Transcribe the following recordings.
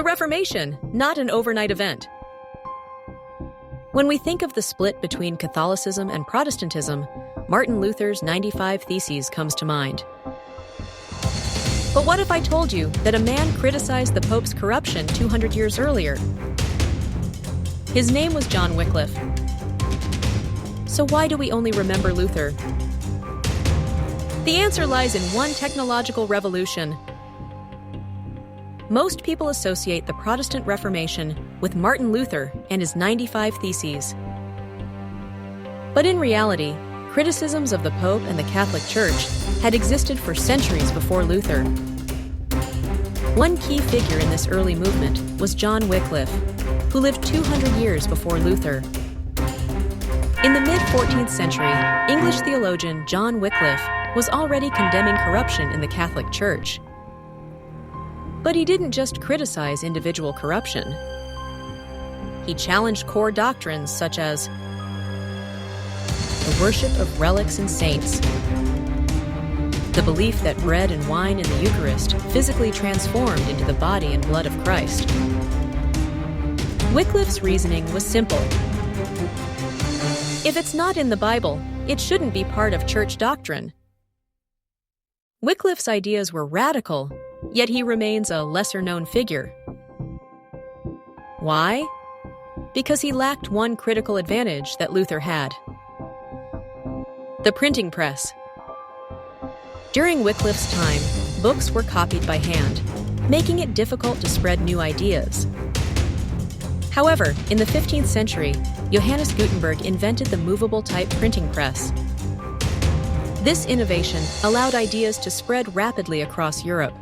The Reformation, not an overnight event. When we think of the split between Catholicism and Protestantism, Martin Luther's 95 Theses comes to mind. But what if I told you that a man criticized the Pope's corruption 200 years earlier? His name was John Wycliffe. So why do we only remember Luther? The answer lies in one technological revolution. Most people associate the Protestant Reformation with Martin Luther and his 95 Theses. But in reality, criticisms of the Pope and the Catholic Church had existed for centuries before Luther. One key figure in this early movement was John Wycliffe, who lived 200 years before Luther. In the mid-14th century, English theologian John Wycliffe was already condemning corruption in the Catholic Church. But he didn't just criticize individual corruption. He challenged core doctrines such as the worship of relics and saints, the belief that bread and wine in the Eucharist physically transformed into the body and blood of Christ. Wycliffe's reasoning was simple. If it's not in the Bible, it shouldn't be part of church doctrine. Wycliffe's ideas were radical, yet he remains a lesser-known figure. Why? Because he lacked one critical advantage that Luther had: the printing press. During Wycliffe's time, books were copied by hand, making it difficult to spread new ideas. However, in the 15th century, Johannes Gutenberg invented the movable type printing press. This innovation allowed ideas to spread rapidly across Europe.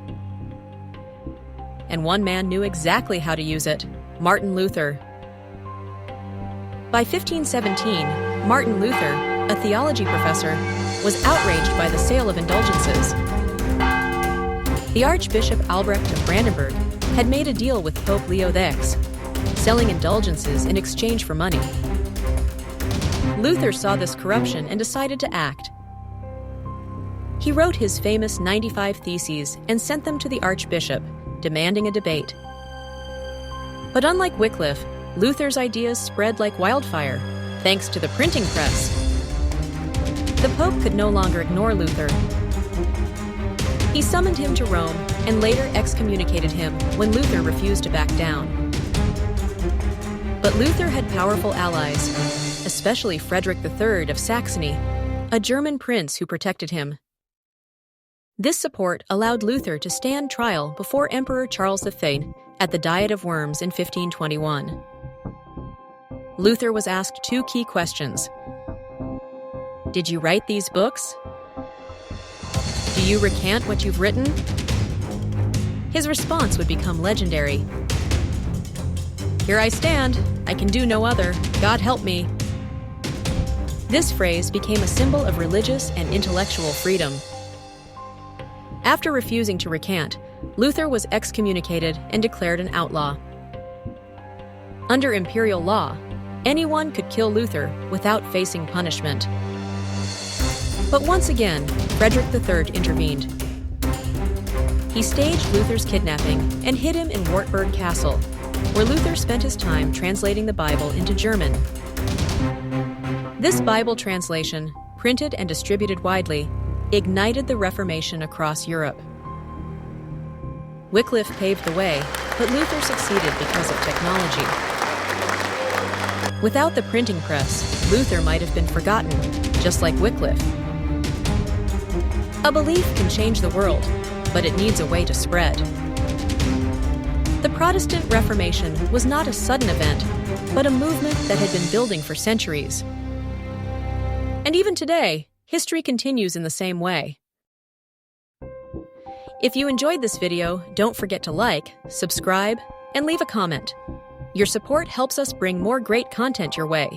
And one man knew exactly how to use it: Martin Luther. By 1517, Martin Luther, a theology professor, was outraged by the sale of indulgences. The Archbishop Albrecht of Brandenburg had made a deal with Pope Leo X, selling indulgences in exchange for money. Luther saw this corruption and decided to act. He wrote his famous 95 Theses and sent them to the Archbishop, demanding a debate. But unlike Wycliffe, Luther's ideas spread like wildfire, thanks to the printing press. The Pope could no longer ignore Luther. He summoned him to Rome and later excommunicated him when Luther refused to back down. But Luther had powerful allies, especially Frederick III of Saxony, a German prince who protected him. This support allowed Luther to stand trial before Emperor Charles V at the Diet of Worms in 1521. Luther was asked two key questions. Did you write these books? Do you recant what you've written? His response would become legendary. Here I stand, I can do no other, God help me. This phrase became a symbol of religious and intellectual freedom. After refusing to recant, Luther was excommunicated and declared an outlaw. Under imperial law, anyone could kill Luther without facing punishment. But once again, Frederick III intervened. He staged Luther's kidnapping and hid him in Wartburg Castle, where Luther spent his time translating the Bible into German. This Bible translation, printed and distributed widely, ignited the Reformation across Europe. Wycliffe paved the way, but Luther succeeded because of technology. Without the printing press, Luther might have been forgotten, just like Wycliffe. A belief can change the world, but it needs a way to spread. The Protestant Reformation was not a sudden event, but a movement that had been building for centuries. And even today, history continues in the same way. If you enjoyed this video, don't forget to like, subscribe, and leave a comment. Your support helps us bring more great content your way.